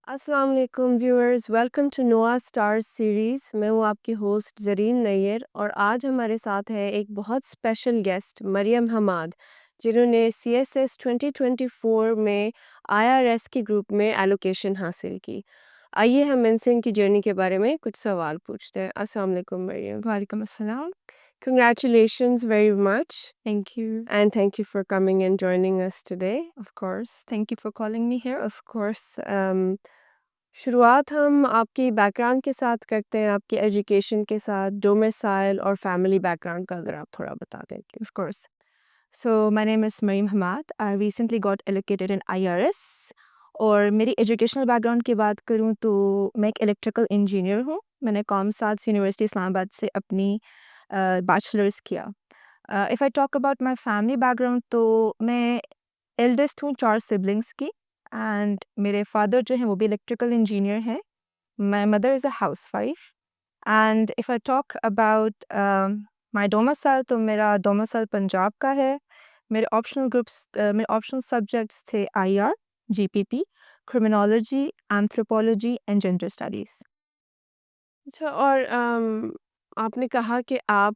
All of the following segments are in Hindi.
अस्सलाम वालेकुम व्यूअर्स, वेलकम टू नोआ स्टार्स सीरीज़। मैं हूँ आपकी होस्ट ज़रीन नैयर और आज हमारे साथ है एक बहुत स्पेशल गेस्ट मरियम हमाद, जिन्होंने सीएसएस 2024 में आईआरएस के ग्रुप में एलोकेशन हासिल की। आइए हम इनसे इनकी जर्नी के बारे में कुछ सवाल पूछते हैं। अस्सलाम वालेकुम मरियम। वालेकुम अस्सलाम। Congratulations very much Thank you. and thank you for coming and joining us today. Of course. Thank you for calling me here. Of course, शुरुआत हम आपकी बैकग्राउंड के साथ करते हैं, आपकी एजुकेशन के साथ, डोमिसाइल और फैमिली बैकग्राउंड का अगर आप थोड़ा बता दें please. Of course. So my name is Maryam Hamad. I recently got allocated in IRS. और मेरी एजुकेशनल बैकग्राउंड की बात करूँ तो मैं एक इलेक्ट्रिकल इंजीनियर हूँ। मैंने कॉमसाद यूनिवर्सिटी इस्लामाबाद से अपनी बैचलर्स किया। If I talk about my family background तो मैं एल्डेस्ट हूँ 4 सिबलिंग्स की एंड मेरे फादर जो हैं वो भी इलेक्ट्रिकल इंजीनियर हैं। My mother is a housewife and if I talk about my domicile तो मेरा डोमिसाइल पंजाब का है। मेरे ऑप्शनल सब्जेक्ट्स थे IR, GPP, criminology, anthropology and gender studies. अच्छा और आपने कहा कि आप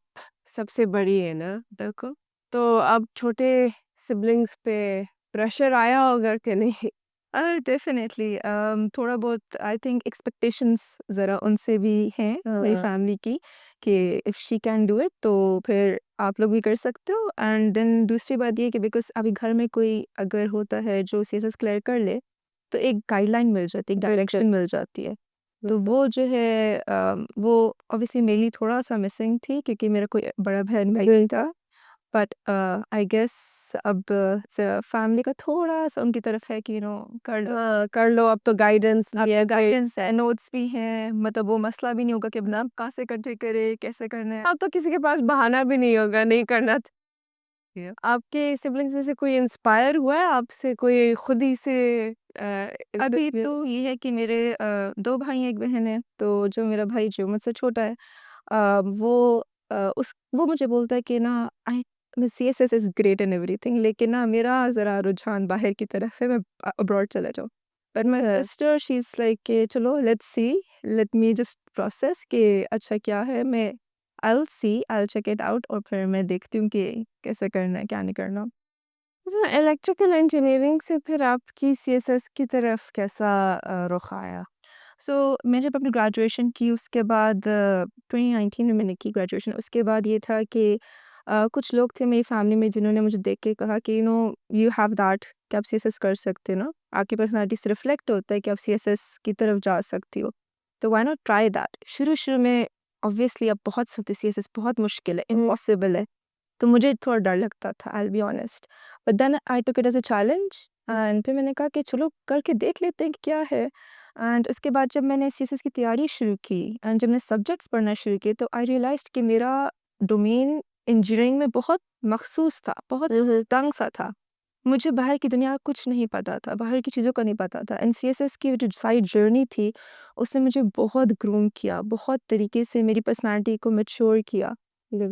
सबसे बड़ी हैं ना, देखो, तो अब छोटे सिबलिंग्स पे प्रेशर आया होगा कि नहीं? डेफ़िनेटली थोड़ा बहुत आई थिंक एक्सपेक्टेशंस ज़रा उनसे भी हैं मेरी हाँ, फैमिली की कि if she can do it तो फिर आप लोग भी कर सकते हो एंड देन दूसरी बात ये कि बिकॉज़ अभी घर में कोई अगर होता है जो सीएसएस क्लियर कर ले, तो एक गाइडलाइन मिल जाती है, एक बिल्कुल, डायरेक्शन मिल जाती है। तो बिल्कुल। वो जो है वो ऑब्वियसली मेरे लिए थोड़ा-सा मिसिंग थी क्योंकि मेरा कोई बड़ा बहन-भाई नहीं था। बट आई गेस अब फैमिली का थोड़ा-सा उनकी तरफ है कि कर लो। हाँ, कर लो अब तो गाइडेंस अब भी है कोई। गाइडेंस है, नोट्स भी हैं, मतलब वो मसला भी नहीं होगा कि अब ना कहाँ से इकट्ठे करें, कैसे करना है। अब तो किसी के पास बहाना भी नहीं होगा, नहीं करना चाहिए। आपके सिबलिंग्स में से कोई इंस्पायर हुआ है आपसे? कोई खुद ही से अभी तो ये है कि मेरे 2 भाई हैं, 1 बहन है, तो जो मेरा भाई जो मुझसे छोटा है वो वो मुझे बोलता है कि ना I CSS is great in everything लेकिन ना मेरा ज़रा रुझान बाहर की तरफ है, मैं अब्रॉड चला जाऊँ। But my sister she is like कि चलो let's see, let me just process कि अच्छा क्या है, मैं I will see, I will check it out और फिर मैं देखती हूँ कि कैसे करना है, क्या नहीं करना। अच्छा, इलेक्ट्रिकल इंजीनियरिंग से फिर आपकी सीएसएस की तरफ कैसा रुख आया? सो मैं जब अपनी ग्रेजुएशन की उसके बाद 2019 में मैंने की ग्रेजुएशन उसके बाद ये था कि कुछ लोग थे मेरी फैमिली में जिन्होंने मुझे देख के कहा कि यू हैव दैट कि आप सीएसएस कर सकते हो ना आपकी पर्सनालिटी से रिफ्लेक्ट होता है कि आप सीएसएस की तरफ जा सकती हो तो व्हाई नॉट ट्राई दैट शुरू शुरू में ऑब्वियसली अब बहुत सुनते सीएसएस बहुत मुश्किल है इम्पॉसिबल है तो मुझे थोड़ा डर लगता था I will be honest but then I took it as a challenge and फिर मैंने कहा कि चलो करके देख लेते हैं कि क्या है एंड उसके बाद जब मैंने सीएसएस की तैयारी शुरू की एंड जब मैंने सब्जेक्ट्स पढ़ना शुरू किए तो आई रियलाइज्ड कि मेरा डोमेन इंजीनियरिंग में बहुत मखसूस था बहुत तंग सा था मुझे बाहर की दुनिया का कुछ नहीं पता था बाहर की चीज़ों का नहीं पता था एंड सीएसएस की जो साइड जर्नी थी उसने मुझे बहुत ग्रूम किया बहुत तरीके से मेरी पर्सनालिटी को मैच्योर किया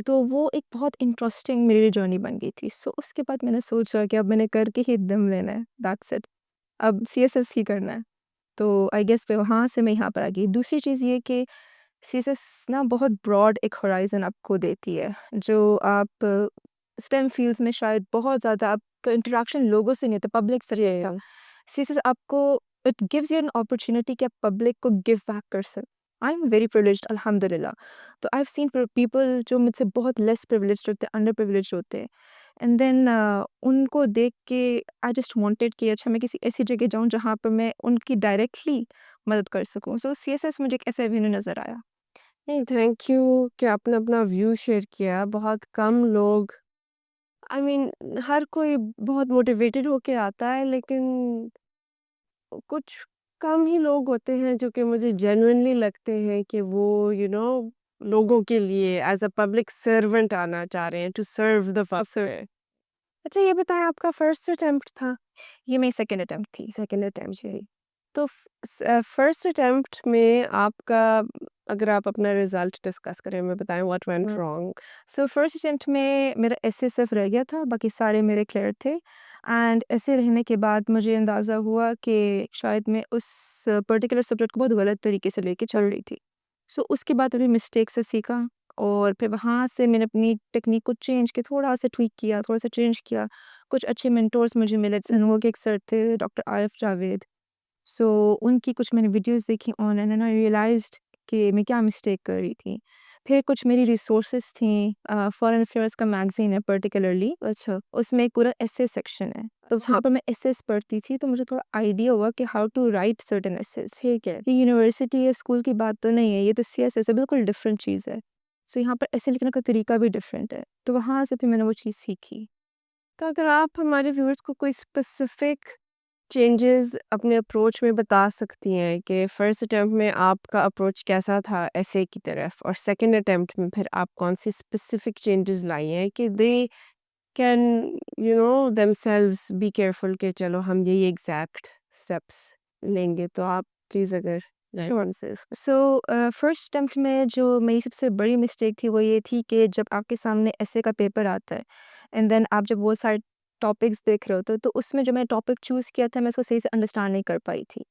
तो वो एक बहुत इंटरेस्टिंग मेरी जर्नी बन गई थी सो उसके बाद मैंने सोचा कि अब मैंने करके ही दम लेना है दैट्स इट अब सीएसएस ही करना है तो आई गेस फिर वहाँ से मैं यहाँ पर आ गई दूसरी चीज़ ये कि सीएसएस ना बहुत ब्रॉड एक होराइजन आपको देती है जो आप स्टेम फील्ड्स में शायद बहुत ज़्यादा आपका इंटरेक्शन लोगों से नहीं होता पब्लिक से नहीं होता सीएसएस आपको it gives you an opportunity कि आप पब्लिक को गिव बैक कर सकते आई एम वेरी प्रिविलेज्ड अल्हम्दुलिल्लाह तो आई हैव सीन पीपल जो मुझसे बहुत लेस प्रिविलेज्ड होते हैं अंडर प्रिविलेज्ड होते हैं एंड देन उनको देख के आई जस्ट वांटेड कि अच्छा मैं किसी ऐसी जगह जाऊँ जहाँ पर मैं उनकी डायरेक्टली मदद कर सकूँ सो सीएसएस मुझे एक ऐसा एवेन्यू नज़र आया। नहीं, थैंक यू कि आपने अपना व्यू शेयर किया। बहुत कम लोग, आई मीन, हर कोई बहुत मोटिवेटेड होके आता है, लेकिन कुछ कम ही लोग होते हैं जो कि मुझे जेन्युइनली लगते हैं कि वो लोगों के लिए एज अ पब्लिक सर्वेंट आना चाह रहे हैं, टू सर्व द पब्लिक। अच्छा, ये बताएं, आपका फर्स्ट अटेम्प्ट था? ये मेरी सेकंड अटेम्प्ट थी। सेकंड अटेम्प्ट यही। तो फर्स्ट अटेम्प्ट में आपका, अगर आप अपना रिजल्ट डिस्कस करें, मैं बताएं what went wrong. So first attempt में मेरा एसए सिर्फ रह गया था बाकी सारे मेरे क्लियर थे एंड ऐसे रहने के बाद मुझे अंदाज़ा हुआ कि शायद मैं उस पर्टिकुलर सब्जेक्ट को बहुत गलत तरीके से लेके चल रही थी। सो उसके बाद मैंने मिस्टेक से सीखा और फिर वहाँ से मैंने अपनी टेक्निक को चेंज किया, थोड़ा-सा ट्वीक किया, थोड़ा-सा चेंज किया। कुछ अच्छे मेंटोर्स मुझे मिले, जैसे वो के एक सर थे डॉक्टर आरिफ जावेद। सो उनकी कुछ मैंने वीडियोज़ देखी ऑनलाइन एंड आई रियलाइज़्ड कि मैं क्या मिस्टेक कर रही थी। फिर कुछ मेरी रिसोर्सेज़ थी, फॉरेन अफेयर्स का मैगज़ीन है पर्टिकुलरली, अच्छा, उसमें एक पूरा एसे सेक्शन है। तो अच्छा, वहाँ पर मैं एसेज़ पढ़ती थी, तो मुझे थोड़ा आइडिया हुआ कि हाउ टू राइट सर्टेन एसेज़। ठीक है। ये यूनिवर्सिटी या स्कूल की बात तो नहीं है, ये तो सीएसएस है, बिल्कुल डिफरेंट चीज़ है। सो यहाँ पर एसे लिखने का तरीका भी डिफरेंट है। तो वहाँ से फिर मैंने वो चीज़ सीखी। तो अगर आप हमारे व्यूअर्स को कोई स्पेसिफिक चेंजेस अपने अप्रोच में बता सकती हैं कि फर्स्ट अटेम्प्ट में आपका अप्रोच कैसा था एसे की तरफ और सेकंड अटेम्प्ट में फिर आप कौन सी स्पेसिफिक चेंजेस लाई हैं कि they can themselves be careful कि चलो हम यही एग्जैक्ट स्टेप्स लेंगे तो आप प्लीज़ अगर sure. References so first attempt में जो मेरी सबसे बड़ी मिस्टेक थी वो ये थी कि जब आपके सामने एसे का पेपर आता है एंड देन आप जब वो सारे टॉपिक्स देख रहे होते हो तो उसमें जो मैंने टॉपिक चूज़ किया था मैं उसको सही से अंडरस्टैंड नहीं कर पाई थी।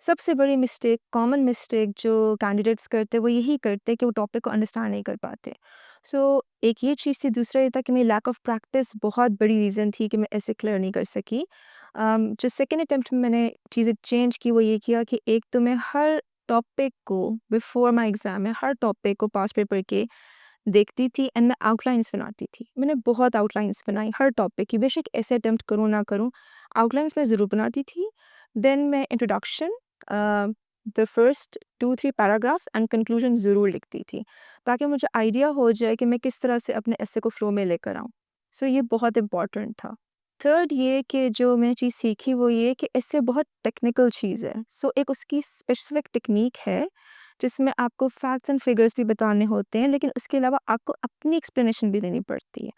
सबसे बड़ी मिस्टेक, कॉमन मिस्टेक जो कैंडिडेट्स करते वो यही करते कि वो टॉपिक को अंडरस्टैंड नहीं कर पाते। सो एक ये चीज़ थी, दूसरा ये था कि मेरी लैक ऑफ प्रैक्टिस बहुत बड़ी रीज़न थी कि मैं ऐसे क्लियर नहीं कर सकी। जो सेकंड अटेम्प्ट में मैंने चीज़ें चेंज की वो ये किया कि एक तो मैं हर टॉपिक को बिफोर माय एग्ज़ाम में हर टॉपिक को पास्ट पेपर के देखती थी एंड मैं आउटलाइन्स बनाती थी। मैंने बहुत आउटलाइन्स बनाई हर टॉपिक की, बेशक ऐसे अटेम्प्ट करूँ ना करूँ, आउटलाइन्स मैं ज़रूर बनाती थी। देन मैं introduction, the first 2-3 paragraphs and conclusion ज़रूर लिखती थी, ताकि मुझे आइडिया हो जाए कि मैं किस तरह से अपने एसे को फ्लो में लेकर आऊँ। सो ये बहुत इम्पोर्टेंट था। थर्ड ये कि जो मैंने चीज़ सीखी वो ये कि एसे बहुत टेक्निकल चीज़ है। सो एक उसकी स्पेसिफिक टेक्नीक है जिसमें आपको फैक्ट्स एंड फिगर्स भी बताने होते हैं, लेकिन उसके अलावा आपको अपनी एक्सप्लेनेशन भी देनी पड़ती है।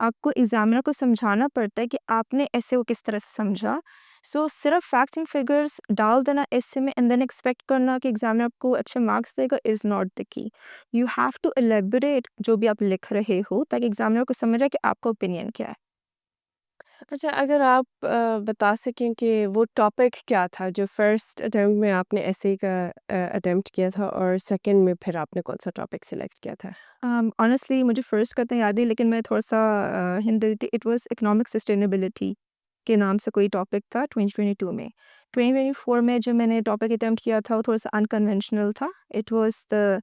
आपको एग्ज़ामिनर को समझाना पड़ता है कि आपने ऐसे को किस तरह से समझा। सो सिर्फ फैक्ट्स एंड फिगर्स डाल देना ऐसे में एंड देन एक्सपेक्ट करना कि एग्ज़ामिनर आपको अच्छे मार्क्स देगा is not the key. You have to elaborate जो भी आप लिख रहे हो, ताकि एग्ज़ामिनर को समझ आए कि आपका ओपिनियन क्या है। अच्छा अगर आप बता सकें कि वो टॉपिक क्या था जो फर्स्ट अटेम्प्ट में आपने ऐसे का अटेम्प्ट किया था और सेकंड में फिर आपने कौन-सा टॉपिक सिलेक्ट किया था? ऑनेस्टली मुझे फर्स्ट का तो याद है, लेकिन मैं थोड़ा-सा हिंट दे देती। इट वाज़ इकोनॉमिक सस्टेनेबिलिटी के नाम से कोई टॉपिक था 2022 में। 2024 में जो मैंने टॉपिक अटेम्प्ट किया था वो थोड़ा-सा अनकन्वेंशनल था। It was the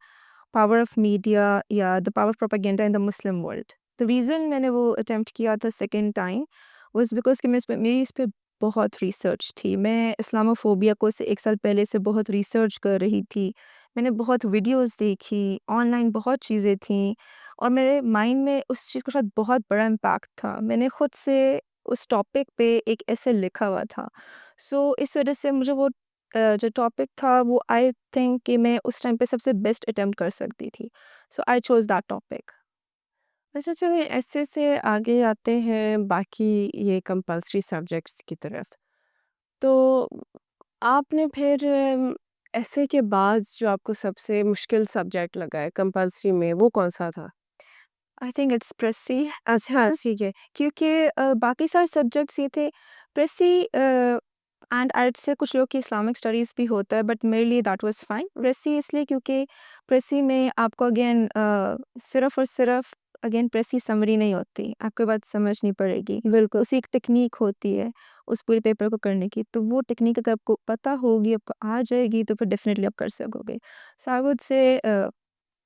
power of media या the power of propaganda in the Muslim world. The reason मैंने वो अटेम्प्ट किया था सेकंड टाइम वाज़ बिकॉज़ कि मैं इस पे मेरी इस पे बहुत रिसर्च थी। मैं इस्लामोफ़ोबिया को से 1 साल पहले से बहुत रिसर्च कर रही थी। मैंने बहुत वीडियोज़ देखी, ऑनलाइन बहुत चीज़ें थीं और मेरे माइंड में उस चीज़ के साथ बहुत बड़ा इम्पैक्ट था। मैंने खुद से उस टॉपिक पे एक एसे लिखा हुआ था। सो इस वज़ह से मुझे वो जो टॉपिक था वो आई थिंक कि मैं उस टाइम पे सबसे बेस्ट अटेम्प्ट कर सकती थी। सो आई चोज़ दैट टॉपिक। अच्छा चलिए ऐसे से आगे आते हैं बाकी ये कंपल्सरी सब्जेक्ट्स की तरफ। तो आपने फिर ऐसे के बाद जो आपको सबसे मुश्किल सब्जेक्ट लगा है कंपल्सरी में वो कौन-सा था? I think it's precis. अच्छा, ठीक है। क्योंकि बाकी सारे सब्जेक्ट्स ये थे प्रेसी, एंड आर्ट्स से कुछ लोग की इस्लामिक स्टडीज़ भी होता है, बट मेरे लिए दैट वाज़ फाइन। प्रेसी इसलिए क्योंकि प्रेसी में आपको अगेन सिर्फ़ और सिर्फ़ अगेन प्रेसी समरी नहीं होती, आपको बात समझनी पड़ेगी। बिल्कुल। उसी एक टेक्नीक होती है उस पूरे पेपर को करने की, तो वो टेक्नीक अगर आपको पता होगी, आपको आ जाएगी, तो फिर डेफ़िनेटली आप कर सकोगे। सो आई वुड से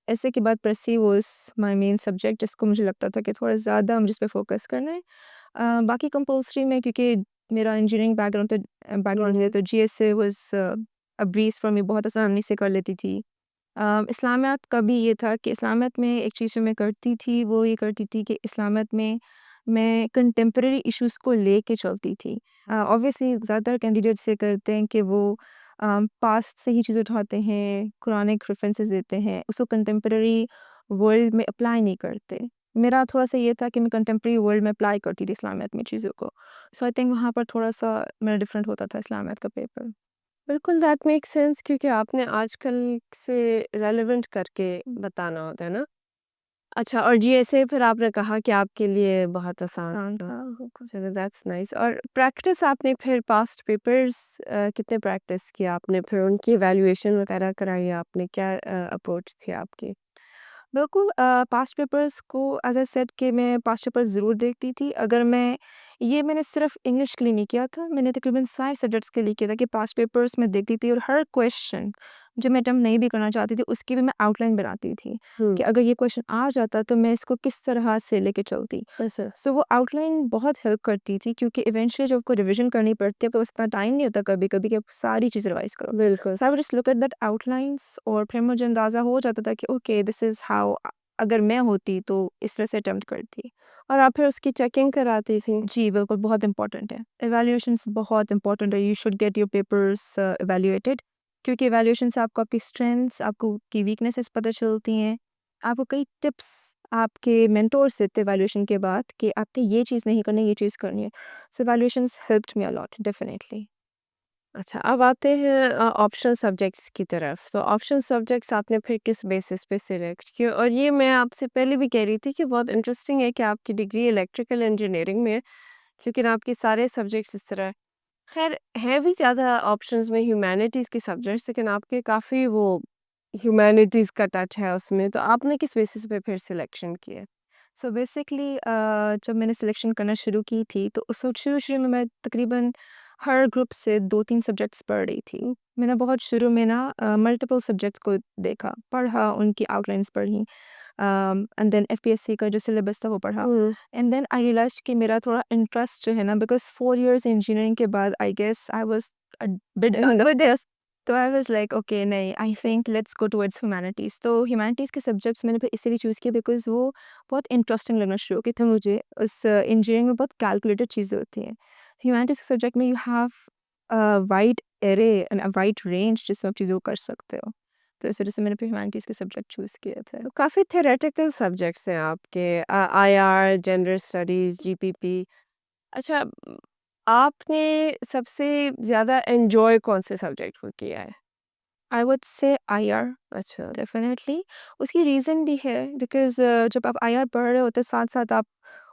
ऐसे के बाद प्रेसी वाज़ माय मेन सब्जेक्ट, जिसको मुझे लगता था कि थोड़ा ज़्यादा मुझे इस पे फ़ोकस करना है। बाकी कंपल्सरी में क्योंकि मेरा इंजीनियरिंग हुँ, बैकग्राउंड है, हुँ। तो GSA was a bridge for me, बहुत आसानी से कर लेती थी। इस्लामियात का भी ये था कि इस्लामियात में एक चीज़ जो मैं करती थी, वो ये करती थी कि इस्लामियात में मैं कंटेम्परेरी इश्यूज़ को लेके चलती थी। ऑब्वियसली ज़्यादातर कैंडिडेट्स ये करते हैं कि वो पास्ट से ही चीज़ें उठाते हैं, कुरानिक रेफरेंसेस देते हैं, उसको कंटेम्परेरी वर्ल्ड में अप्लाई नहीं करते। मेरा थोड़ा-सा ये था कि मैं कंटेम्परेरी वर्ल्ड में अप्लाई करती थी इस्लामियात में चीज़ों को। सो आई थिंक वहाँ पर थोड़ा-सा मेरा डिफरेंट होता था इस्लामियात का पेपर। बिल्कुल दैट मेक्स सेंस क्योंकि आपने आजकल से रेलेवेंट करके बताना होता है ना। अच्छा, और जीएसए फिर आपने कहा कि आपके लिए बहुत आसान आसान था। था। चलो दैट्स नाइस। और प्रैक्टिस आपने फिर पास्ट पेपर्स कितने प्रैक्टिस किया आपने? फिर उनकी इवैल्यूएशन वगैरह कराई आपने? क्या अप्रोच थी आपकी? बिल्कुल पास्ट पेपर्स को एज़ आई सेड कि मैं पास्ट पेपर्स ज़रूर देखती थी। अगर मैं ये मैंने सिर्फ़ इंग्लिश के लिए नहीं किया था, मैंने तकरीबन सारे सब्जेक्ट्स के लिए किया था कि पास्ट पेपर्स मैं देखती थी और हर क्वेश्चन जो मैं अटेम्प्ट नहीं भी करना चाहती थी, उसकी भी मैं आउटलाइन बनाती थी हुँ, कि अगर ये क्वेश्चन आ जाता तो मैं इसको किस तरह से लेके चलती। अच्छा, सो वो आउटलाइन बहुत हेल्प करती थी क्योंकि इवेंचुअली जब आपको रिविज़न करनी पड़ती है, आपके पास इतना टाइम नहीं होता कभी-कभी कि आप सारी चीज़ रिवाइज़ करो। बिल्कुल। So I would just look at that outlines और फिर मुझे अंदाज़ा हो जाता था कि ओके दिस इज़ हाउ अगर मैं होती तो इस तरह से अटेम्प्ट करती। और आप फिर उसकी चेकिंग कराती थी? जी, बिल्कुल बहुत इम्पोर्टेंट है। इवैल्यूएशंस बहुत इम्पोर्टेंट है, you should get your papers evaluated क्योंकि इवैल्यूएशन से आपको आपकी स्ट्रेंथ्स, आपको की वीकनेसेस पता चलती हैं। आपको कई टिप्स आपके मेंटोर से देते हैं इवैल्यूएशन के बाद कि आपने ये चीज़ नहीं करनी, ये चीज़ करनी है। So evaluations helped me a lot definitely. अच्छा, अब आते हैं ऑप्शनल सब्जेक्ट्स की तरफ। तो ऑप्शनल सब्जेक्ट्स आपने फिर किस बेसिस पे सिलेक्ट किए? और ये मैं आपसे पहले भी कह रही थी कि बहुत इंटरेस्टिंग है कि आपकी डिग्री इलेक्ट्रिकल इंजीनियरिंग में है, लेकिन आपके सारे सब्जेक्ट्स इस तरह खैर है भी ज़्यादा ऑप्शंस में ह्यूमैनिटीज़ के सब्जेक्ट्स, लेकिन आपके काफ़ी वो ह्यूमैनिटीज़ का टच है उसमें, तो आपने किस बेसिस पे फिर सिलेक्शन किया? सो बेसिकली जब मैंने सिलेक्शन करना शुरू की थी तो उस वक़्त शुरू-शुरू में मैं तकरीबन हर ग्रुप से 2-3 सब्जेक्ट्स पढ़ रही थी। मैंने बहुत शुरू में ना मल्टीपल सब्जेक्ट्स को देखा, पढ़ा, उनकी आउटलाइन्स पढ़ी एंड देन एफपीएससी का जो सिलेबस था वो पढ़ा हुँ, एंड देन आई रियलाइज़्ड कि मेरा थोड़ा इंटरेस्ट जो है ना बिकॉज़ 4 इयर्स इंजीनियरिंग के बाद I guess I was a bit done with this तो आई वाज़ लाइक ओके नहीं I think let's go towards humanities तो ह्यूमैनिटीज़ के सब्जेक्ट्स मैंने फिर इसीलिए चूज़ किया बिकॉज़ वो बहुत इंटरेस्टिंग लगना शुरू हो गए थे मुझे। उस इंजीनियरिंग में बहुत कैलकुलेटेड चीज़ें होती हैं। ह्यूमैनिटीज़ के सब्जेक्ट में you have a wide array and a wide range जिसमें आप चीज़ों को कर सकते हो। तो इस वज़ह से मैंने फिर ह्यूमैनिटीज़ के सब्जेक्ट चूज़ किए थे। तो काफ़ी थ्योरेटिकल सब्जेक्ट्स हैं आपके आईआर, जेंडर स्टडीज़, जीपीपी। अच्छा, आपने सबसे ज़्यादा एन्जॉय कौन-से सब्जेक्ट को किया है? आई वुड से आईआर अच्छा, डेफ़िनेटली। उसकी रीज़न भी है बिकॉज़ जब आप आईआर पढ़ रहे होते हो साथ-साथ आप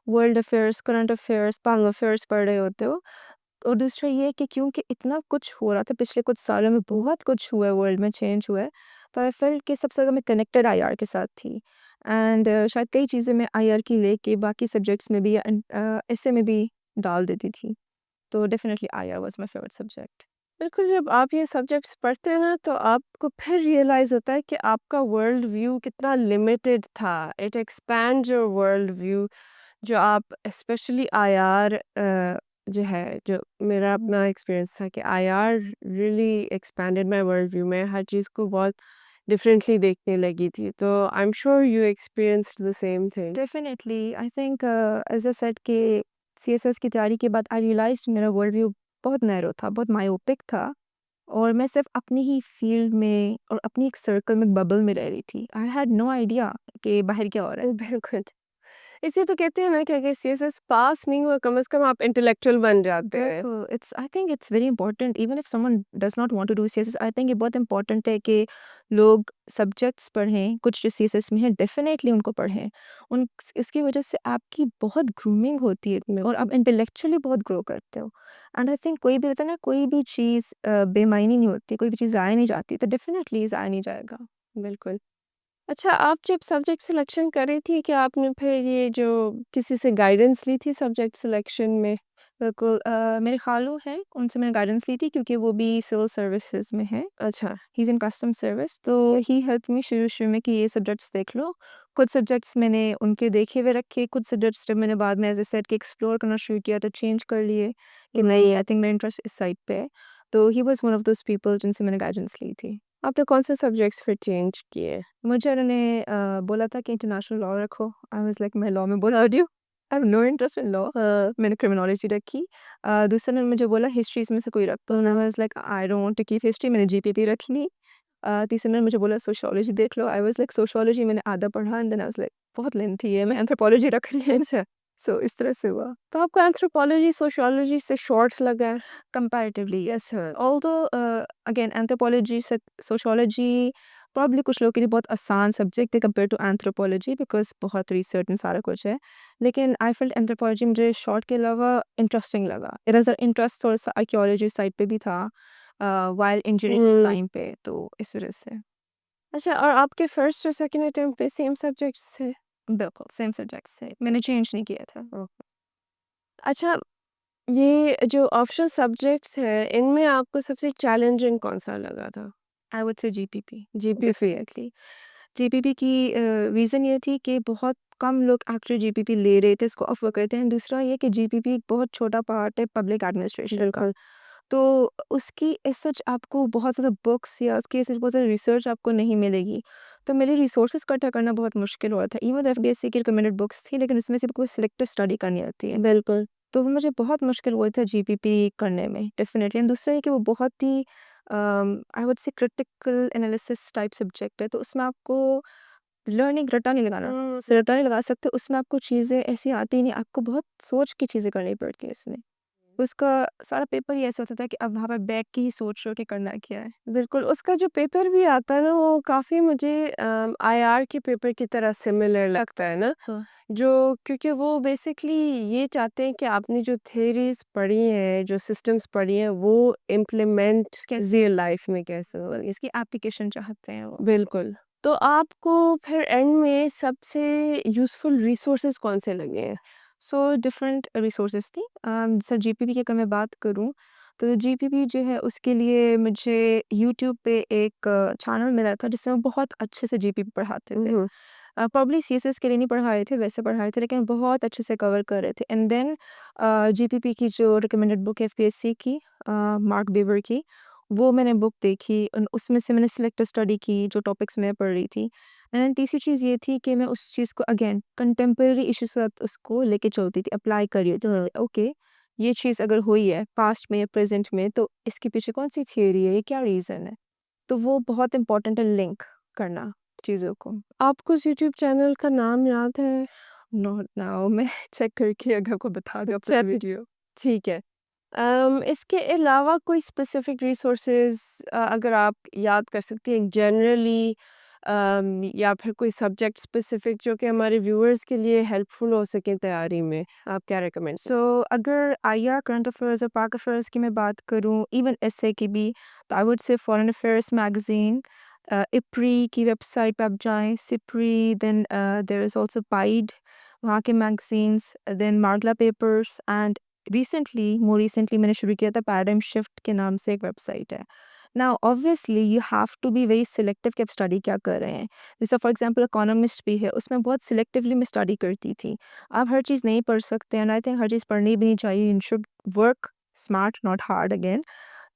world affairs, current affairs, public affairs पढ़ रहे होते हो। और दूसरा ये है कि क्योंकि इतना कुछ हो रहा था पिछले कुछ सालों में बहुत कुछ हुआ है वर्ल्ड में चेंज हुआ है तो आई फेल्ट कि सबसे ज़्यादा मैं कनेक्टेड आईआर के साथ थी एंड शायद कई चीज़ें मैं आईआर की लेके बाकी सब्जेक्ट्स में भी या ऐसे में भी डाल देती थी तो definitely IR was my favourite subject. बिल्कुल जब आप ये सब्जेक्ट्स पढ़ते हैं ना, तो आपको फिर रियलाइज़ होता है कि आपका वर्ल्ड व्यू कितना लिमिटेड था। It expands your world view. जो आप स्पेशली आईआर जो है, जो मेरा अपना एक्सपीरियंस था कि IR really expanded my world view. मैं हर चीज़ को बहुत डिफरेंटली देखने लगी थी। तो I am sure you experienced the same thing. Definitely I think as I said के सीएसएस की तैयारी के बाद आई रियलाइज्ड मेरा वर्ल्ड व्यू बहुत नैरो था, बहुत मायोपिक था और मैं सिर्फ अपनी ही फील्ड में और अपनी एक सर्कल में बबल में रह रही थी। आई हैड नो आइडिया कि बाहर क्या हो रहा है। बिल्कुल। इसलिए तो कहते हैं ना कि अगर सीएसएस पास नहीं हुआ, कम से कम आप इंटेलेक्चुअल बन जाते हैं। बिल्कुल, it's I think it's very important even if someone does not want to do CSS I think ये बहुत इंपॉर्टेंट है कि लोग सब्जेक्ट्स पढ़ें, कुछ जो सीएसएस में है डेफिनेटली उनको पढ़ें। उन इसकी वजह से आपकी बहुत ग्रूमिंग होती है और आप इंटेलेक्चुअली बहुत ग्रो करते हो। एंड आई थिंक कोई भी होता है ना, कोई भी चीज़ बेमायनी नहीं होती, कोई भी चीज़ ज़ाया नहीं जाती, तो डेफिनेटली ज़ाया नहीं जाएगा। बिल्कुल। अच्छा, आप जब सब्जेक्ट सिलेक्शन कर रही थी, क्या आपने फिर ये जो किसी से गाइडेंस ली थी सब्जेक्ट सिलेक्शन में? बिल्कुल मेरे खालू हैं, उनसे मैंने गाइडेंस ली थी क्योंकि वो भी सिविल सर्विसेज़ में हैं। अच्छा, he is in custom service तो ही हेल्प मी शुरू-शुरू में कि ये सब्जेक्ट्स देख लो। कुछ सब्जेक्ट्स मैंने उनके देखे हुए रखे, कुछ सब्जेक्ट्स जब मैंने बाद में एज़ अ सेड कि एक्सप्लोर करना शुरू किया तो चेंज कर लिए कि नहीं आई थिंक मेरा इंटरेस्ट इस साइड पे है। तो he was one of those people जिनसे मैंने गाइडेंस ली थी। आपने कौन से सब्जेक्ट्स फिर चेंज किए? मुझे उन्होंने बोला था कि इंटरनेशनल लॉ रखो। आई वाज़ लाइक मैं लॉ में बोर हो रही हूँ। I have no interest in law. मैंने क्रिमिनोलॉजी रखी। दूसरे ने मुझे बोला हिस्ट्री इसमें से कोई रख तो I was like I don't want to keep history मैंने जीपीपी रख ली। तीसरे ने मुझे बोला सोशियोलॉजी देख लो। आई वाज़ लाइक सोशियोलॉजी मैंने आधा पढ़ा and then I was like बहुत लेंथी है मैं एंथ्रोपोलॉजी रख रही हूँ। अच्छा, सो इस तरह से हुआ। तो आपको एंथ्रोपोलॉजी सोशियोलॉजी से शॉर्ट लगा है? Comparatively, yes, sir. Although, again, anthropology, sociology probably कुछ लोगों के लिए बहुत आसान सब्जेक्ट है कंपेयर टू एंथ्रोपोलॉजी बिकॉज़ बहुत रिसर्च एंड सारा कुछ है। लेकिन आई फेल्ट एंथ्रोपोलॉजी मुझे शॉर्ट के अलावा इंटरेस्टिंग लगा। मेरा ज़रा इंटरेस्ट थोड़ा-सा आर्कियोलॉजी साइड पे भी था व्हाइल इंजीनियरिंग टाइम पे, तो इस वजह से। अच्छा, और आपके फर्स्ट और सेकंड अटेम्प्ट पे सेम सब्जेक्ट्स थे? बिल्कुल, सेम सब्जेक्ट्स थे। मैंने चेंज नहीं किया था। अच्छा, ये जो ऑप्शनल सब्जेक्ट्स हैं, इनमें आपको सबसे चैलेंजिंग कौन-सा लगा था? आई वुड से जीपीपी, जीपी डेफिनिटली। जीपीपी की रीज़न ये थी कि बहुत कम लोग एक्चुअली जीपीपी ले रहे थे, इसको अफ़ोर्ड करते हैं। दूसरा ये कि जीपीपी एक बहुत छोटा पार्ट है पब्लिक एडमिनिस्ट्रेशन का। बिल्कुल। तो उसकी एज़ सच आपको बहुत ज़्यादा बुक्स या उसकी एज़ सच बहुत ज़्यादा रिसर्च आपको नहीं मिलेगी। तो मेरे लिए रिसोर्सेज़ इकट्ठा करना बहुत मुश्किल हो रहा था। इवन एफडीएससी की रिकमेंडेड बुक्स थी, लेकिन उसमें से आपको सिलेक्टिव स्टडी करनी होती है। बिल्कुल। तो वो मुझे बहुत मुश्किल हुआ था जीपीपी करने में डेफ़िनेटली। एंड दूसरा ये कि वो बहुत ही I would say critical analysis type subject है, तो उसमें आपको लर्निंग रट्टा नहीं लगाना, रट्टा नहीं लगा सकते, उसमें आपको चीज़ें ऐसी आती ही नहीं, आपको बहुत सोच के चीज़ें करनी पड़ती है उसमें। उसका सारा पेपर ही ऐसा होता था कि अब वहाँ पे बैठ के ही सोच रहे हो कि करना क्या है। बिल्कुल, उसका जो पेपर भी आता है ना, वो काफ़ी मुझे आईआर के पेपर की तरह सिमिलर लगता है ना? हाँ। जो क्योंकि वो बेसिकली ये चाहते हैं कि आपने जो थ्योरीज़ पढ़ी हैं, जो सिस्टम्स पढ़ी हैं, वो इम्प्लीमेंट कैसे रियल लाइफ़ में कैसे हो। इसकी एप्लीकेशन चाहते हैं वो। बिल्कुल। तो आपको फिर एंड में सबसे यूज़फुल रिसोर्सेज़ कौन-से लगे हैं? सो डिफरेंट रिसोर्सेज थी। जैसे जीपीपी की अगर मैं बात करूँ, तो जीपीपी जो है उसके लिए मुझे यूट्यूब पे एक चैनल मिला था जिसमें वो बहुत अच्छे से जीपीपी पढ़ाते थे। हुँ, प्रॉब्ली सीएसएस के लिए नहीं पढ़ा रहे थे, वैसे पढ़ा रहे थे, लेकिन बहुत अच्छे से कवर कर रहे थे। एंड देन जीपीपी की जो रिकमेंडेड बुक है एफपीएससी की, मार्क बेवर की, वो मैंने बुक देखी, उसमें से मैंने सिलेक्टिव स्टडी की जो टॉपिक्स मैं पढ़ रही थी। एंड तीसरी चीज़ ये थी कि मैं उस चीज़ को अगेन कंटेम्प्रेरी इश्यूज़ के साथ उसको लेके चलती थी, अप्लाई कर रही हूँ, तो ओके, ये चीज़ अगर हुई है पास्ट में या प्रेज़ेंट में, तो इसके पीछे कौन-सी थियरी है, ये क्या रीज़न है? तो वो बहुत इम्पोर्टेंट है लिंक करना चीज़ों को। आपको उस यूट्यूब चैनल का नाम याद है? नॉट नाउ मैं चेक करके अगर आपको बता दूँ चल आपको वीडियो। ठीक है। इसके अलावा कोई स्पेसिफिक रिसोर्सेज़ अगर आप याद कर सकती हैं जनरली, या फिर कोई सब्जेक्ट स्पेसिफिक जो कि हमारे व्यूअर्स के लिए हेल्पफुल हो सकें तैयारी में, आप क्या रिकमेंड सो अगर आईआर करंट अफेयर्स और पाक अफेयर्स की मैं बात करूँ, इवन एसए की भी, तो I would say foreign affairs magazine, IPRI की वेबसाइट पे आप जाएँ, SIPRI, then there is also PIDE, वहाँ के magazines, then Margalla papers, and more recently मैंने शुरू किया था पैराडाइम शिफ्ट के नाम से एक वेबसाइट है। Now obviously you have to be very selective कि आप स्टडी क्या कर रहे हैं। जैसे फॉर एग्ज़ाम्पल इकोनॉमिस्ट भी है, उसमें बहुत सिलेक्टिवली मैं स्टडी करती थी। आप हर चीज़ नहीं पढ़ सकते, एंड आई थिंक हर चीज़ पढ़नी भी नहीं चाहिए। You should work smart not hard again.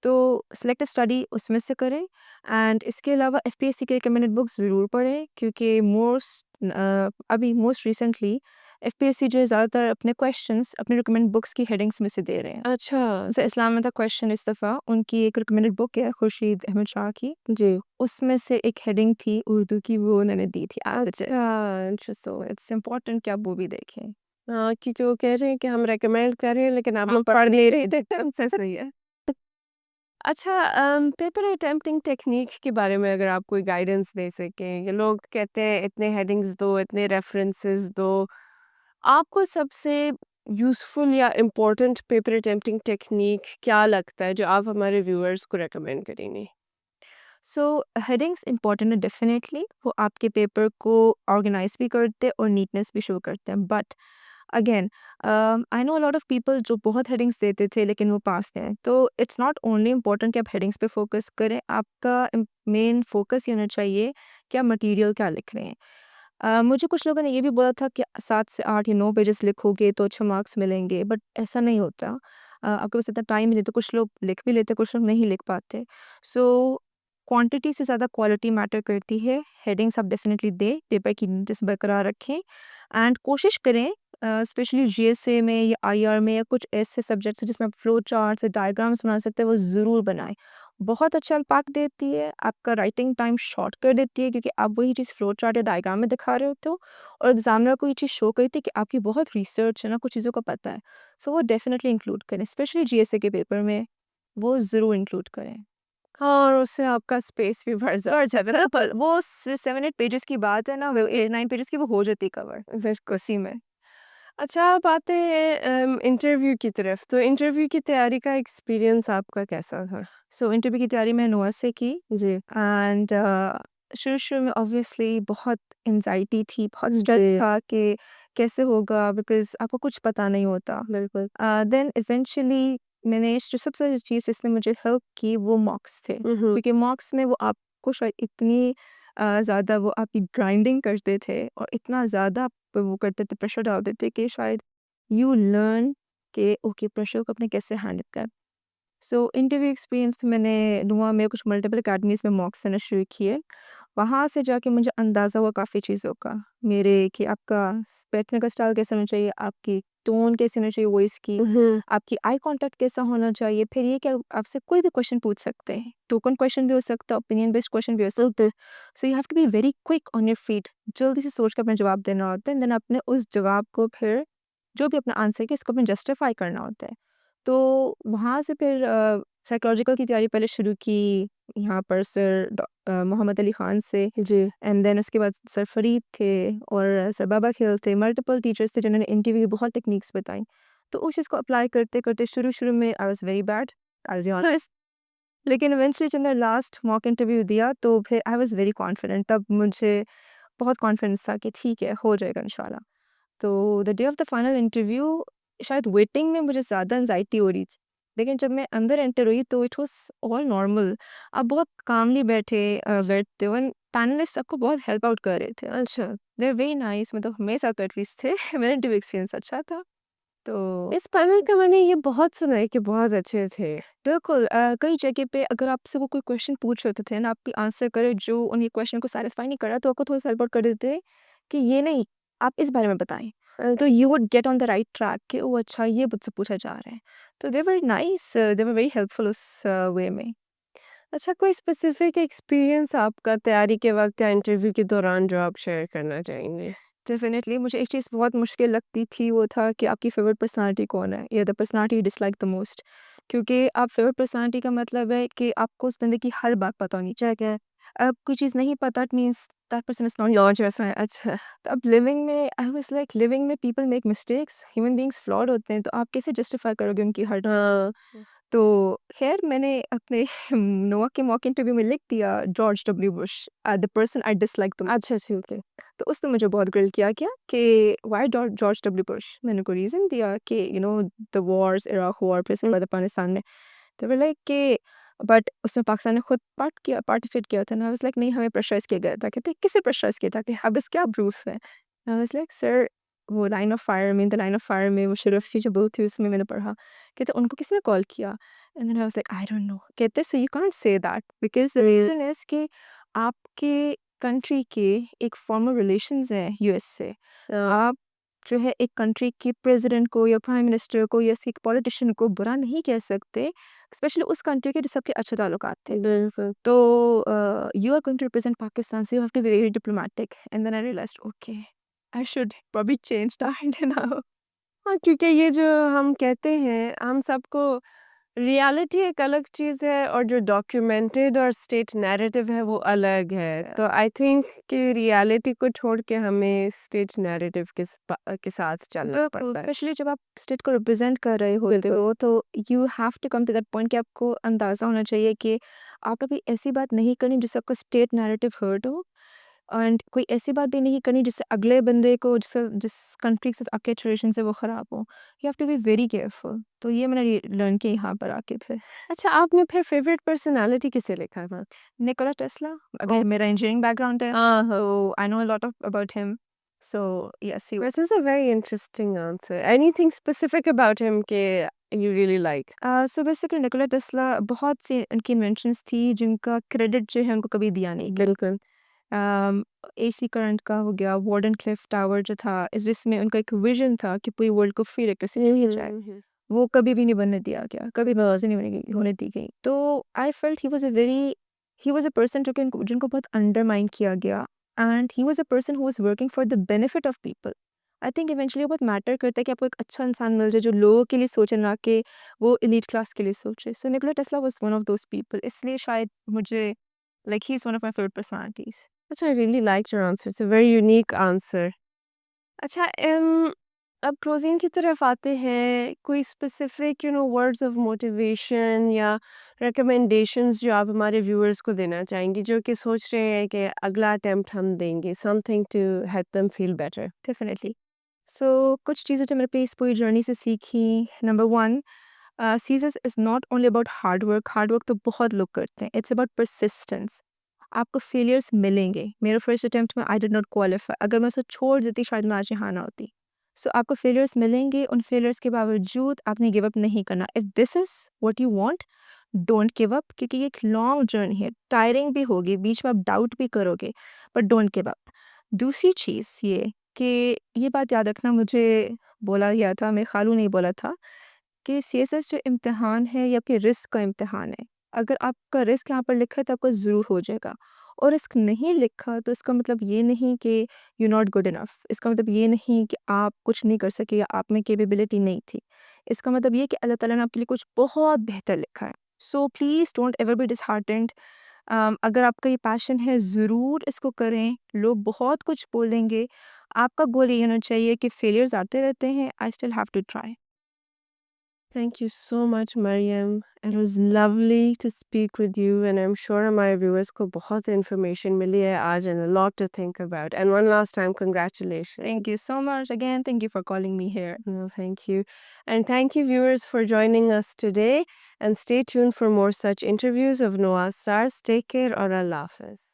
तो सिलेक्टिव स्टडी उसमें से करें, एंड इसके अलावा एफपीएससी की रिकमेंडेड बुक्स ज़रूर पढ़ें, क्योंकि अभी मोस्ट रिसेंटली एफपीएससी जो है ज़्यादातर अपने क्वेश्चंस अपने रिकमेंड बुक्स की हेडिंग्स में से दे रहे हैं। अच्छा, जैसे इस्लाम में था क्वेश्चन इस दफ़ा, उनकी एक रिकमेंडेड बुक है खुर्शीद अहमद शाह की, जी। उसमें से एक हेडिंग थी उर्दू की, वो उन्होंने दी थी एज इट अच्छा, इज़। सो इट्स इम्पोर्टेंट कि आप वो भी देखें। हाँ, क्योंकि वो कह रहे हैं कि हम रिकमेंड कर रहे हैं लेकिन आप लोग पढ़ नहीं रहे थे। से सही है। अच्छा, पेपर अटेम्प्टिंग टेक्निक के बारे में अगर आप कोई गाइडेंस दे सकें, ये लोग कहते हैं इतने हेडिंग्स दो, इतने रेफरेंसेस दो, आपको सबसे यूज़फुल या इम्पोर्टेंट पेपर अटेम्प्टिंग टेक्निक क्या लगता है जो आप हमारे व्यूअर्स को रेकमेंड करेंगे? सो हेडिंग्स इंपॉर्टेंट है डेफिनेटली, वो आपके पेपर को ऑर्गेनाइज भी करते हैं और नीटनेस भी शो करते हैं, but again I know a lot of people जो बहुत हेडिंग्स देते थे लेकिन वो पास हैं, तो इट्स नॉट ओनली इम्पॉर्टेंट कि आप हेडिंग्स पे फोकस करें, आपका मेन फोकस ये होना चाहिए कि आप मटेरियल क्या लिख रहे हैं। मुझे कुछ लोगों ने ये भी बोला था कि 7 से 8 या 9 पेजेस लिखोगे तो अच्छे मार्क्स मिलेंगे, बट ऐसा नहीं होता। आपके पास इतना टाइम नहीं, तो कुछ लोग लिख भी लेते, कुछ लोग नहीं लिख पाते। सो क्वांटिटी से ज़्यादा क्वालिटी मैटर करती है। हेडिंग्स आप डेफिनेटली दें, पेपर की नीटनेस बरकरार रखें, एंड कोशिश करें स्पेशली जीएसए में या आईआर में या कुछ ऐसे सब्जेक्ट्स हैं जिसमें आप फ्लो चार्ट्स या डायग्राम्स बना सकते हैं, वो ज़रूर बनाएं। बहुत अच्छा इम्पैक्ट देती है, आपका राइटिंग टाइम शॉर्ट कर देती है, क्योंकि आप वही चीज़ फ्लो चार्ट या डायग्राम में दिखा रहे होते हो, और एग्जामिनर को ये चीज़ शो करती है कि आपकी बहुत रिसर्च है ना, कुछ चीज़ों का पता है। सो वो डेफिनेटली इंक्लूड करें, स्पेशली जीएसए के पेपर में वो ज़रूर इंक्लूड करें। हाँ, और उससे आपका स्पेस भी बढ़ जाता है ना, पर वो 7-8 पेजेज़ की बात है ना, वो 8-9 पेजेज़ की वो हो जाती कवर बिल्कुल। उसी में। अच्छा, आप आते हैं इंटरव्यू की तरफ, तो इंटरव्यू की तैयारी का एक्सपीरियंस आपका कैसा था? सो इंटरव्यू की तैयारी मैंने नोआ से की जी। एंड शुरू-शुरू में ऑब्वियसली बहुत एंग्ज़ायटी थी, बहुत स्ट्रेस जी, था कि कैसे होगा बिकॉज़ आपको कुछ पता नहीं होता। बिल्कुल। देन इवेंचुअली मैंने जो सबसे चीज़ जिसने मुझे हेल्प की वो मॉक्स थे। हुँ, हुँ। क्योंकि मॉक्स में वो आपको शायद इतनी ज़्यादा वो आपकी ग्राइंडिंग करते थे और इतना ज़्यादा आप पे वो करते थे, प्रेशर डालते थे कि शायद यू लर्न कि ओके प्रेशर को आपने कैसे हैंडल करना। सो इंटरव्यू एक्सपीरियंस भी मैंने नुआ में कुछ मल्टीपल अकेडमीज़ में मॉक्स देना शुरू किए। वहाँ से जाके मुझे अंदाज़ा हुआ काफ़ी चीज़ों का। मेरे कि आपका बैठने का स्टाइल कैसा होना चाहिए, आपकी टोन कैसी होनी चाहिए वॉइस की, हुँ, आपकी आई कॉन्टैक्ट कैसा होना चाहिए। फिर ये कि आपसे कोई भी क्वेश्चन पूछ सकते हैं। टोकन क्वेश्चन भी हो सकता है, ओपिनियन बेस्ड क्वेश्चन भी हो सकता है। So you have to be very quick on your feet. जल्दी से सोच के अपना जवाब देना होता है, देन अपने उस जवाब को फिर जो भी अपना आंसर है कि इसको अपने जस्टिफाई करना होता है। तो वहाँ से फिर साइकोलॉजिकल की तैयारी पहले शुरू की यहाँ पर सर मोहम्मद अली ख़ान से जी। एंड देन उसके बाद सर फरीद थे और सर बाबा खेल थे, मल्टीपल टीचर्स थे जिन्होंने इंटरव्यू की बहुत टेक्निक्स बताई। तो उस चीज़ को अप्लाई करते-करते शुरू-शुरू में I was very bad, I was be honest. लेकिन इवेंचुअली जब मैंने लास्ट मॉक इंटरव्यू दिया तो फिर आई वाज़ वेरी कॉन्फिडेंट, तब मुझे बहुत कॉन्फिडेंस था कि ठीक है, हो जाएगा इंशाल्लाह। तो the day of the final interview शायद वेटिंग में मुझे ज़्यादा एंग्ज़ायटी हो रही थी। लेकिन जब मैं अंदर एंटर हुई तो इट वाज़ ऑल नॉर्मल। आप बहुत कामली बैठते हो एंड पैनलिस्ट आपको बहुत हेल्प आउट कर रहे थे। अच्छा, दे आर वेरी नाइस, मतलब मेरे साथ तो एटलीस्ट थे। मेरा इंटरव्यू एक्सपीरियंस अच्छा था। तो इस पैनल का मैंने ये बहुत सुना है कि बहुत अच्छे थे। बिल्कुल कई जगह पे अगर आपसे वो कोई क्वेश्चन पूछ रहे थे ना, आपकी आंसर करे जो उन क्वेश्चन को सैटिस्फाई नहीं कर रहा तो आपको थोड़ा सा हेल्प आउट कर देते हैं कि ये नहीं, आप इस बारे में बताएं। तो you would get on the right track कि ओ अच्छा ये मुझसे पूछा जा रहा है। तो they were nice, they were very helpful उस वे में। अच्छा, कोई स्पेसिफिक एक्सपीरियंस आपका तैयारी के वक़्त या इंटरव्यू के दौरान जो आप शेयर करना चाहेंगे? डेफिनेटली मुझे एक चीज़ बहुत मुश्किल लगती थी, वो था कि आपकी फेवरेट पर्सनालिटी कौन है या the personality you dislike the most. क्योंकि आप फेवरेट पर्सनालिटी का मतलब है कि आपको उस बंदे की हर बात पता होनी चाहिए। अब कोई चीज़ नहीं पता it means that person is not your जैसा। अच्छा, तो अब लिविंग में आई वाज लाइक लिविंग में people make mistakes, human beings flawed होते हैं, तो आप कैसे जस्टिफाई करोगे उनकी हर। हाँ। तो खैर मैंने अपने नोआ के मॉक इंटरव्यू में लिख दिया George W Bush the person I dislike the. अच्छा, ठीक है। तो उसने मुझे बहुत ग्रिल किया क्या कि व्हाई जॉर्ज डब्ल्यू बुश। मैंने कोई रीज़न दिया कि द वॉर्स, इराक वॉर, फिर उसके बाद पाकिस्तान में। तो वे लाइक कि बट उसमें पाकिस्तान ने खुद पार्टिसिपेट किया था ना। आई वाज़ लाइक नहीं, हमें प्रेशराइज़ किया गया था। कहते किसे प्रेशराइज़ किया था कि अब इस क्या प्रूफ है। आई वाज़ लाइक सर वो लाइन ऑफ फायर में, द लाइन ऑफ फायर में वो शरीफ की जो बुक थी उसमें मैंने पढ़ा। कहते उनको किसने कॉल किया। And then I was like I don't know. कहते so you can't say that because the reason is कि आपके कंट्री के एक फॉर्मल रिलेशंस हैं यूएस से। आप जो है एक कंट्री के प्रेसिडेंट को या प्राइम मिनिस्टर को या किसी पॉलिटिशियन को बुरा नहीं कह सकते, स्पेशली उस कंट्री के जिससे आपके अच्छे ताल्लुकात थे। बिल्कुल। तो you are going to represent Pakistan, so you have to be very diplomatic. And then I realised okay I should probably change that now. हाँ, क्योंकि ये जो हम कहते हैं, हम सबको रियलिटी एक अलग चीज़ है और जो डॉक्यूमेंटेड और स्टेट नैरेटिव है वो अलग है। तो आई थिंक कि रियलिटी को छोड़ के हमें स्टेट नैरेटिव के साथ चलना बिल्कुल, पड़ता है। स्पेशली जब आप स्टेट को रिप्रेजेंट कर रहे होते बिल्कुल। हो तो you have to come to that point कि आपको अंदाज़ा होना चाहिए कि आपने कोई ऐसी बात नहीं करनी जिससे आपका स्टेट नैरेटिव हर्ट हो एंड कोई ऐसी बात भी नहीं करनी जिससे अगले बंदे को जिस कंट्री के साथ आपके रिलेशन है वो ख़राब हो। You have to be very careful. तो ये मैंने लर्न किया यहाँ पर आके फिर। अच्छा, आपने फिर फेवरेट पर्सनैलिटी किसे लिखा था? निकोला टेस्ला, ओह! अगर मेरा इंजीनियरिंग बैकग्राउंड है हाँ, हाँ। तो I know a lot of about him. So yes he. This is a very interesting answer. Anything specific about him के you really like? So basically Nikola Tesla बहुत सी उनकी इन्वेंशंस थी जिनका क्रेडिट जो है उनको कभी दिया नहीं बिल्कुल। गया। एसी करंट का हो गया, वार्डन क्लिफ टावर जो था इस जिसमें उनका एक विजन था कि पूरी वर्ल्ड को फ्री इलेक्ट्रिसिटी दी जाए, हुँ। वो कभी भी नहीं बनने दिया गया, कभी बर्बादी नहीं होने दी गई। तो I felt he was a person जो कि जिनको बहुत अंडरमाइन किया गया and he was a person who was working for the benefit of people. I think eventually बहुत मैटर करता है कि आपको एक अच्छा इंसान मिल जाए जो लोगों के लिए सोचे ना कि वो एलीट क्लास के लिए सोचे। So Nikola Tesla was one of those people, इसलिए शायद मुझे लाइक ही is one of my favourite personalities. अच्छा, I really liked your answer. It's a very unique answer. अच्छा, अब क्लोजिंग की तरफ आते हैं। कोई स्पेसिफिक वर्ड्स ऑफ मोटिवेशन या रिकमेंडेशंस जो आप हमारे व्यूअर्स को देना चाहेंगी, जो कि सोच रहे हैं कि अगला अटेम्प्ट हम देंगे, something to help them feel better? Definitely. So कुछ चीज़ें जो मैंने अपनी इस पूरी जर्नी से सीखी, number 1, success is not only about hard work तो बहुत लोग करते हैं, इट्स अबाउट परसिस्टेंस। आपको फेलियर्स मिलेंगे। मेरा फर्स्ट अटेम्प्ट में आई डिड नॉट क्वालिफाई, अगर मैं उसे छोड़ देती शायद मैं आज यहाँ ना होती। सो आपको फेलियर्स मिलेंगे, उन फेलियर्स के बावजूद आपने गिव अप नहीं करना। If this is what you want, don't give up, क्योंकि ये एक लॉन्ग जर्नी है, टायरिंग भी होगी, बीच में आप डाउट भी करोगे, बट डोंट गिव अप। दूसरी चीज़ ये कि ये बात याद रखना, मुझे बोला गया था, मेरे खालू ने ही बोला था कि सीएसएस जो इम्तिहान है ये आपके रिस्क का इम्तिहान है। अगर आपका रिस्क यहाँ पर लिखा है तो आपका ज़रूर हो जाएगा, और रिस्क नहीं लिखा तो इसका मतलब ये नहीं कि यू नॉट गुड इनफ, इसका मतलब ये नहीं कि आप कुछ नहीं कर सके या आप में कैपेबिलिटी नहीं थी। इसका मतलब ये कि अल्लाह ताला ने आपके लिए कुछ बहुत बेहतर लिखा है। So please don't ever be disheartened. अगर आपका ये पैशन है ज़रूर इसको करें। लोग बहुत कुछ बोलेंगे, आपका गोल ये होना चाहिए कि फेलियर्स आते रहते हैं, I still have to try. Thank you so much, Mariam. It was lovely to speak with you, and I'm sure हमारे viewers को बहुत information मिली है आज and a lot to think about. And one last time, congratulations. Thank you so much again. Thank you for calling me here. No, thank you. And thank you, viewers, for joining us today. And stay tuned for more such interviews of Noah stars. Take care or Allah Hafiz.